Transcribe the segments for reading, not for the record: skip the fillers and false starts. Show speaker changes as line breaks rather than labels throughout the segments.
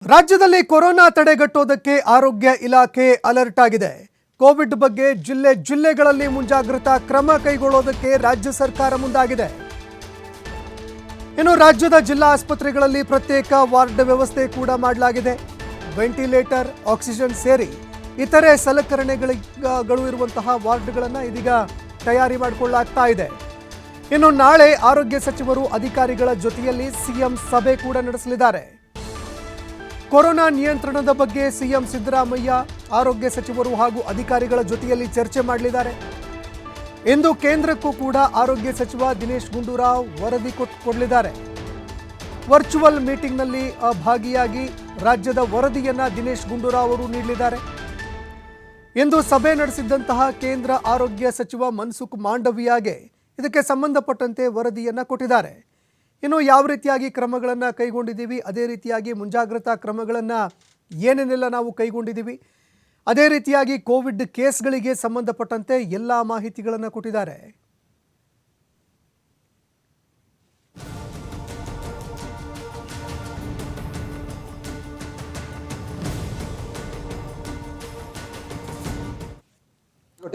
ರಾಜ್ಯದಲ್ಲಿ ಕೊರೋನಾ ತಡೆಗಟ್ಟೋದಕ್ಕೆ ಆರೋಗ್ಯ ಇಲಾಖೆ ಅಲರ್ಟ್ ಆಗಿದೆ. ಕೋವಿಡ್ ಬಗ್ಗೆ ಜಿಲ್ಲೆಗಳಲ್ಲಿ ಮುಂಜಾಗ್ರತಾ ಕ್ರಮ ಕೈಗೊಳ್ಳೋದಕ್ಕೆ ರಾಜ್ಯ ಸರ್ಕಾರ ಮುಂದಾಗಿದೆ. ಇನ್ನು ರಾಜ್ಯದ ಜಿಲ್ಲಾ ಆಸ್ಪತ್ರೆಗಳಲ್ಲಿ ಪ್ರತ್ಯೇಕ ವಾರ್ಡ್ ವ್ಯವಸ್ಥೆ ಕೂಡ ಮಾಡಲಾಗಿದೆ. ವೆಂಟಿಲೇಟರ್, ಆಕ್ಸಿಜನ್ ಸೇರಿ ಇತರೆ ಸಲಕರಣೆಗಳು ಇರುವಂತಹ ವಾರ್ಡ್ಗಳನ್ನು ಇದೀಗ ತಯಾರಿ ಮಾಡಿಕೊಳ್ಳಲಾಗ್ತಾ ಇದೆ. ಇನ್ನು ನಾಳೆ ಆರೋಗ್ಯ ಸಚಿವರು ಅಧಿಕಾರಿಗಳ ಜೊತೆಯಲ್ಲಿ ಸಿಎಂ ಸಭೆ ಕೂಡ ನಡೆಸಲಿದ್ದಾರೆ. ಕೊರೋನಾ ನಿಯಂತ್ರಣದ ಬಗ್ಗೆ ಸಿಎಂ ಸಿದ್ದರಾಮಯ್ಯ ಆರೋಗ್ಯ ಸಚಿವರು ಹಾಗೂ ಅಧಿಕಾರಿಗಳ ಜೊತೆಯಲ್ಲಿ ಚರ್ಚೆ ಮಾಡಲಿದ್ದಾರೆ. ಇಂದು ಕೇಂದ್ರಕ್ಕೂ ಕೂಡ ಆರೋಗ್ಯ ಸಚಿವ ದಿನೇಶ್ ಗುಂಡೂರಾವ್ ವರದಿ ಕೊಡಲಿದ್ದಾರೆ. ವರ್ಚುವಲ್ ಮೀಟಿಂಗ್ನಲ್ಲಿ ಭಾಗಿಯಾಗಿ ರಾಜ್ಯದ ವರದಿಯನ್ನ ದಿನೇಶ್ ಗುಂಡೂರಾವ್ ಅವರು ನೀಡಲಿದ್ದಾರೆ. ಇಂದು ಸಭೆ ನಡೆಸಿದ್ದಂತಹ ಕೇಂದ್ರ ಆರೋಗ್ಯ ಸಚಿವ ಮನ್ಸುಖ್ ಮಾಂಡವಿಯಾಗೆ ಇದಕ್ಕೆ ಸಂಬಂಧಪಟ್ಟಂತೆ ವರದಿಯನ್ನ ಕೊಟ್ಟಿದ್ದಾರೆ. ಇನ್ನು ಯಾವ ರೀತಿಯಾಗಿ ಕ್ರಮಗಳನ್ನು ಕೈಗೊಂಡಿದ್ದೀವಿ, ಅದೇ ರೀತಿಯಾಗಿ ಮುಂಜಾಗ್ರತಾ ಕ್ರಮಗಳನ್ನು ಏನೇನೆಲ್ಲ ನಾವು ಕೈಗೊಂಡಿದ್ದೀವಿ, ಅದೇ ರೀತಿಯಾಗಿ ಕೋವಿಡ್ ಕೇಸ್ಗಳಿಗೆ ಸಂಬಂಧಪಟ್ಟಂತೆ ಎಲ್ಲ ಮಾಹಿತಿಗಳನ್ನು ಕೊಟ್ಟಿದ್ದಾರೆ.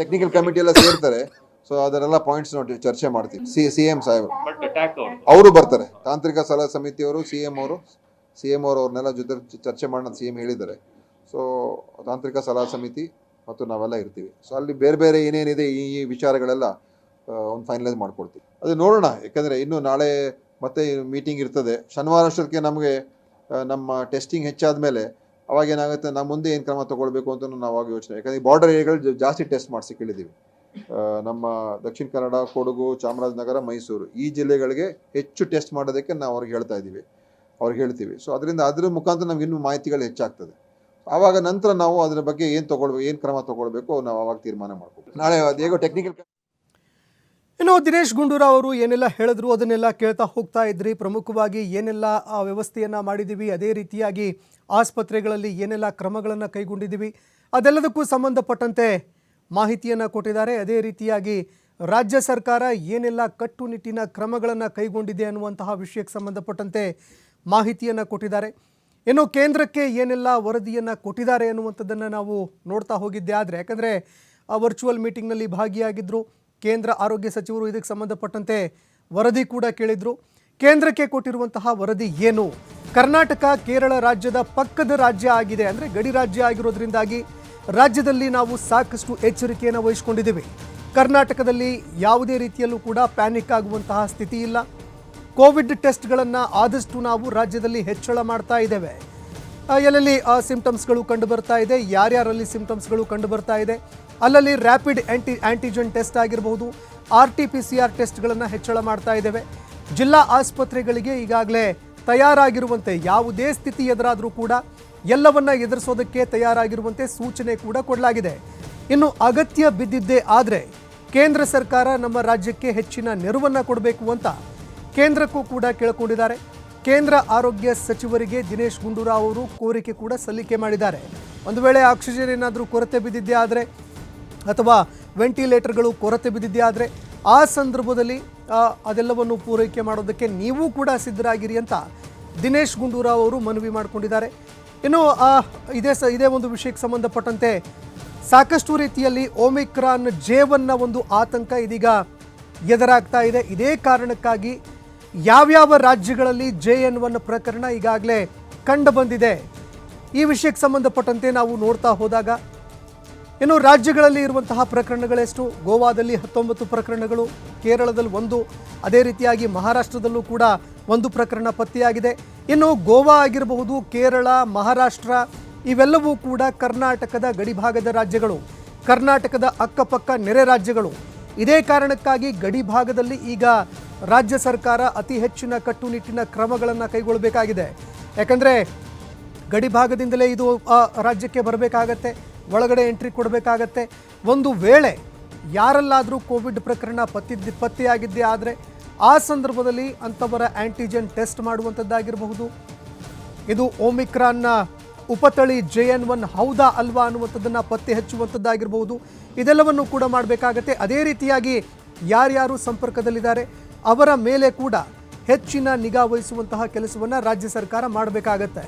ಟೆಕ್ನಿಕಲ್ ಕಮಿಟಿ ಎಲ್ಲ ಸೇರ್ತಾರೆ. ಸೊ ಅದರೆಲ್ಲ ಪಾಯಿಂಟ್ಸ್ ನೋಡಿ ಚರ್ಚೆ ಮಾಡ್ತೀವಿ. ಸಿಎಂ ಸಾಹೇಬ್ ಅವರು ಬರ್ತಾರೆ, ತಾಂತ್ರಿಕ ಸಲಹಾ ಸಮಿತಿಯವರು, ಸಿಎಂ ಅವರು ಅವ್ರನ್ನೆಲ್ಲ ಜೊತೆ ಚರ್ಚೆ ಮಾಡೋಣ ಸಿಎಂ ಹೇಳಿದ್ದಾರೆ. ಸೊ ತಾಂತ್ರಿಕ ಸಲಹಾ ಸಮಿತಿ ಮತ್ತು ನಾವೆಲ್ಲ ಇರ್ತೀವಿ. ಸೊ ಅಲ್ಲಿ ಬೇರೆ ಬೇರೆ ಏನೇನಿದೆ ಈ ವಿಚಾರಗಳೆಲ್ಲ ಒಂದು ಫೈನಲೈಸ್ ಮಾಡ್ಕೊಡ್ತೀವಿ. ಅದು ನೋಡೋಣ, ಯಾಕಂದರೆ ಇನ್ನು ನಾಳೆ ಮತ್ತೆ ಮೀಟಿಂಗ್ ಇರ್ತದೆ. ಶನಿವಾರ ಅಷ್ಟೊತ್ತಿಗೆ ನಮಗೆ ನಮ್ಮ ಟೆಸ್ಟಿಂಗ್ ಹೆಚ್ಚಾದ ಮೇಲೆ ಅವಾಗ ಏನಾಗುತ್ತೆ, ನಾವು ಮುಂದೆ ಏನು ಕ್ರಮ ತೊಗೊಳ್ಬೇಕು ಅಂತ ನಾವು ಅವಾಗ ಯೋಚನೆ. ಯಾಕಂದರೆ ಈ ಬಾರ್ಡರ್ ಏರಿಯಾಗಳು ಜಾಸ್ತಿ ಟೆಸ್ಟ್ ಮಾಡಿಸಿ ಕೇಳಿದ್ದೀವಿ. ನಮ್ಮ ದಕ್ಷಿಣ ಕನ್ನಡ, ಕೊಡಗು, ಚಾಮರಾಜನಗರ, ಮೈಸೂರು ಈ ಜಿಲ್ಲೆಗಳಿಗೆ ಹೆಚ್ಚು ಟೆಸ್ಟ್ ಮಾಡೋದಕ್ಕೆ ನಾವು ಅವ್ರಿಗೆ ಹೇಳ್ತೀವಿ. ಸೊ ಅದರಿಂದ ಅದ್ರ ಮುಖಾಂತರ ನಮ್ಗೆ ಇನ್ನೂ ಮಾಹಿತಿಗಳು ಹೆಚ್ಚಾಗ್ತದೆ. ಆವಾಗ ನಂತರ ನಾವು ಅದರ ಬಗ್ಗೆ ಏನು ಕ್ರಮ ತೊಗೊಳ್ಬೇಕು ನಾವು ಅವಾಗ ತೀರ್ಮಾನ ಮಾಡ್ಬೇಕು. ನಾಳೆ ಹೇಗೋ ಟೆಕ್ನಿಕಲ್.
ಇನ್ನು ದಿನೇಶ್ ಗುಂಡೂರಾವ್ ಅವರು ಏನೆಲ್ಲ ಹೇಳಿದ್ರು ಅದನ್ನೆಲ್ಲ ಕೇಳ್ತಾ ಹೋಗ್ತಾ ಇದ್ರಿ. ಪ್ರಮುಖವಾಗಿ ಏನೆಲ್ಲ ವ್ಯವಸ್ಥೆಯನ್ನು ಮಾಡಿದ್ದೀವಿ, ಅದೇ ರೀತಿಯಾಗಿ ಆಸ್ಪತ್ರೆಗಳಲ್ಲಿ ಏನೆಲ್ಲ ಕ್ರಮಗಳನ್ನು ಕೈಗೊಂಡಿದ್ದೀವಿ ಅದೆಲ್ಲದಕ್ಕೂ ಸಂಬಂಧಪಟ್ಟಂತೆ ಮಾಹಿತಿಯನ್ನು ಕೊಟ್ಟಿದ್ದಾರೆ. ಅದೇ ರೀತಿಯಾಗಿ ರಾಜ್ಯ ಸರ್ಕಾರ ಏನೆಲ್ಲ ಕಟ್ಟುನಿಟ್ಟಿನ ಕ್ರಮಗಳನ್ನು ಕೈಗೊಂಡಿದೆ ಅನ್ನುವಂತಹ ವಿಷಯಕ್ಕೆ ಸಂಬಂಧಪಟ್ಟಂತೆ ಮಾಹಿತಿಯನ್ನು ಕೊಟ್ಟಿದ್ದಾರೆ. ಇನ್ನು ಕೇಂದ್ರಕ್ಕೆ ಏನೆಲ್ಲ ವರದಿಯನ್ನು ಕೊಟ್ಟಿದ್ದಾರೆ ಅನ್ನುವಂಥದ್ದನ್ನು ನಾವು ನೋಡ್ತಾ ಹೋಗಿದ್ದೆ. ಆದರೆ ಯಾಕಂದರೆ ವರ್ಚುವಲ್ ಮೀಟಿಂಗ್ನಲ್ಲಿ ಭಾಗಿಯಾಗಿದ್ದರು ಕೇಂದ್ರ ಆರೋಗ್ಯ ಸಚಿವರು, ಇದಕ್ಕೆ ಸಂಬಂಧಪಟ್ಟಂತೆ ವರದಿ ಕೂಡ ಕೇಳಿದರು. ಕೇಂದ್ರಕ್ಕೆ ಕೊಟ್ಟಿರುವಂತಹ ವರದಿ ಏನು? ಕರ್ನಾಟಕ ಕೇರಳ ರಾಜ್ಯದ ಪಕ್ಕದ ರಾಜ್ಯ ಆಗಿದೆ, ಅಂದರೆ ಗಡಿ ರಾಜ್ಯ ಆಗಿರೋದ್ರಿಂದಾಗಿ ರಾಜ್ಯದಲ್ಲಿ ನಾವು ಸಾಕಷ್ಟು ಎಚ್ಚರಿಕೆಯನ್ನು ವಹಿಸಿಕೊಂಡಿದ್ದೀವಿ. ಕರ್ನಾಟಕದಲ್ಲಿ ಯಾವುದೇ ರೀತಿಯಲ್ಲೂ ಕೂಡ ಪ್ಯಾನಿಕ್ ಆಗುವಂತಹ ಸ್ಥಿತಿ ಇಲ್ಲ. ಕೋವಿಡ್ ಟೆಸ್ಟ್ಗಳನ್ನು ಆದಷ್ಟು ನಾವು ರಾಜ್ಯದಲ್ಲಿ ಹೆಚ್ಚಳ ಮಾಡ್ತಾ ಇದ್ದೇವೆ. ಎಲ್ಲೆಲ್ಲಿ ಸಿಂಪ್ಟಮ್ಸ್ಗಳು ಕಂಡು ಬರ್ತಾ ಇದೆ, ಯಾರ್ಯಾರಲ್ಲಿ ಸಿಂಪ್ಟಮ್ಸ್ಗಳು ಕಂಡು ಬರ್ತಾ ಇದೆ ಅಲ್ಲಲ್ಲಿ ರ್ಯಾಪಿಡ್ ಆಂಟಿಜೆನ್ ಟೆಸ್ಟ್ ಆಗಿರಬಹುದು, RT-PCR ಟೆಸ್ಟ್ಗಳನ್ನು ಹೆಚ್ಚಳ ಮಾಡ್ತಾ ಇದ್ದೇವೆ. ಜಿಲ್ಲಾ ಆಸ್ಪತ್ರೆಗಳಿಗೆ ಈಗಾಗಲೇ ತಯಾರಾಗಿರುವಂತೆ ಯಾವುದೇ ಸ್ಥಿತಿ ಎದುರಾದರೂ ಕೂಡ ಎಲ್ಲವನ್ನ ಎದುರಿಸೋದಕ್ಕೆ ತಯಾರಾಗಿರುವಂತೆ ಸೂಚನೆ ಕೂಡ ಕೊಡಲಾಗಿದೆ. ಇನ್ನು ಅಗತ್ಯ ಬಿದ್ದಿದ್ದೇ ಆದರೆ ಕೇಂದ್ರ ಸರ್ಕಾರ ನಮ್ಮ ರಾಜ್ಯಕ್ಕೆ ಹೆಚ್ಚಿನ ನೆರವನ್ನು ಕೊಡಬೇಕು ಅಂತ ಕೇಂದ್ರಕ್ಕೂ ಕೂಡ ಕೇಳಿಕೊಂಡಿದ್ದಾರೆ. ಕೇಂದ್ರ ಆರೋಗ್ಯ ಸಚಿವರಿಗೆ ದಿನೇಶ್ ಗುಂಡೂರಾವ್ ಅವರು ಕೋರಿಕೆ ಕೂಡ ಸಲ್ಲಿಕೆ ಮಾಡಿದ್ದಾರೆ. ಒಂದು ವೇಳೆ ಆಕ್ಸಿಜನ್ ಏನಾದರೂ ಕೊರತೆ ಬಿದ್ದಿದ್ದೇ ಆದರೆ ಅಥವಾ ವೆಂಟಿಲೇಟರ್ಗಳು ಕೊರತೆ ಬಿದ್ದಿದ್ದೇ ಆದರೆ ಆ ಸಂದರ್ಭದಲ್ಲಿ ಅದೆಲ್ಲವನ್ನು ಪೂರೈಕೆ ಮಾಡೋದಕ್ಕೆ ನೀವು ಕೂಡ ಸಿದ್ಧರಾಗಿರಿ ಅಂತ ದಿನೇಶ್ ಗುಂಡೂರಾವ್ ಅವರು ಮನವಿ ಮಾಡಿಕೊಂಡಿದ್ದಾರೆ. ಇನ್ನು ಇದೇ ಒಂದು ವಿಷಯಕ್ಕೆ ಸಂಬಂಧಪಟ್ಟಂತೆ ಸಾಕಷ್ಟು ರೀತಿಯಲ್ಲಿ ಒಮಿಕ್ರಾನ್ J1ನ ಒಂದು ಆತಂಕ ಇದೀಗ ಎದುರಾಗ್ತಾ ಇದೆ. ಇದೇ ಕಾರಣಕ್ಕಾಗಿ ಯಾವ್ಯಾವ ರಾಜ್ಯಗಳಲ್ಲಿ JN1 ಪ್ರಕರಣ ಈಗಾಗಲೇ ಕಂಡು ಬಂದಿದೆ ಈ ವಿಷಯಕ್ಕೆ ಸಂಬಂಧಪಟ್ಟಂತೆ ನಾವು ನೋಡ್ತಾ ಹೋದಾಗ ಇನ್ನು ರಾಜ್ಯಗಳಲ್ಲಿ ಇರುವಂತಹ ಪ್ರಕರಣಗಳೆಷ್ಟು? ಗೋವಾದಲ್ಲಿ 19 ಪ್ರಕರಣಗಳು, ಕೇರಳದಲ್ಲಿ 1, ಅದೇ ರೀತಿಯಾಗಿ ಮಹಾರಾಷ್ಟ್ರದಲ್ಲೂ ಕೂಡ 1 ಪ್ರಕರಣ ಪತ್ತೆಯಾಗಿದೆ. ಇನ್ನು ಗೋವಾ ಆಗಿರಬಹುದು, ಕೇರಳ, ಮಹಾರಾಷ್ಟ್ರ ಇವೆಲ್ಲವೂ ಕೂಡ ಕರ್ನಾಟಕದ ಗಡಿಭಾಗದ ರಾಜ್ಯಗಳು, ಕರ್ನಾಟಕದ ಅಕ್ಕಪಕ್ಕ ನೆರೆ ರಾಜ್ಯಗಳು. ಇದೇ ಕಾರಣಕ್ಕಾಗಿ ಗಡಿಭಾಗದಲ್ಲಿ ಈಗ ರಾಜ್ಯ ಸರ್ಕಾರ ಅತಿ ಹೆಚ್ಚಿನ ಕಟ್ಟುನಿಟ್ಟಿನ ಕ್ರಮಗಳನ್ನು ಕೈಗೊಳ್ಳಬೇಕಾಗಿದೆ. ಯಾಕಂದರೆ ಗಡಿಭಾಗದಿಂದಲೇ ಇದು ರಾಜ್ಯಕ್ಕೆ ಬರಬೇಕಾಗತ್ತೆ, ಒಳಗಡೆ ಎಂಟ್ರಿ ಕೊಡಬೇಕಾಗತ್ತೆ. ಒಂದು ವೇಳೆ ಯಾರಲ್ಲಾದರೂ ಕೋವಿಡ್ ಪ್ರಕರಣ ಪತ್ತೆಯಾಗಿದ್ದೇ ಆದರೆ ಆ ಸಂದರ್ಭದಲ್ಲಿ ಅಂಥವರ ಆಂಟಿಜೆನ್ ಟೆಸ್ಟ್ ಮಾಡುವಂಥದ್ದಾಗಿರಬಹುದು. ಇದು ಒಮಿಕ್ರಾನ್ನ ಉಪತಳಿ JN1 ಹೌದಾ ಅಲ್ವಾ ಅನ್ನುವಂಥದ್ದನ್ನು ಪತ್ತೆ ಹಚ್ಚುವಂಥದ್ದಾಗಿರಬಹುದು. ಇದೆಲ್ಲವನ್ನು ಕೂಡ ಮಾಡಬೇಕಾಗತ್ತೆ. ಅದೇ ರೀತಿಯಾಗಿ ಯಾರ್ಯಾರು ಸಂಪರ್ಕದಲ್ಲಿದ್ದಾರೆ ಅವರ ಮೇಲೆ ಕೂಡ ಹೆಚ್ಚಿನ ನಿಗಾ ವಹಿಸುವಂತಹ ಕೆಲಸವನ್ನು ರಾಜ್ಯ ಸರ್ಕಾರ ಮಾಡಬೇಕಾಗತ್ತೆ.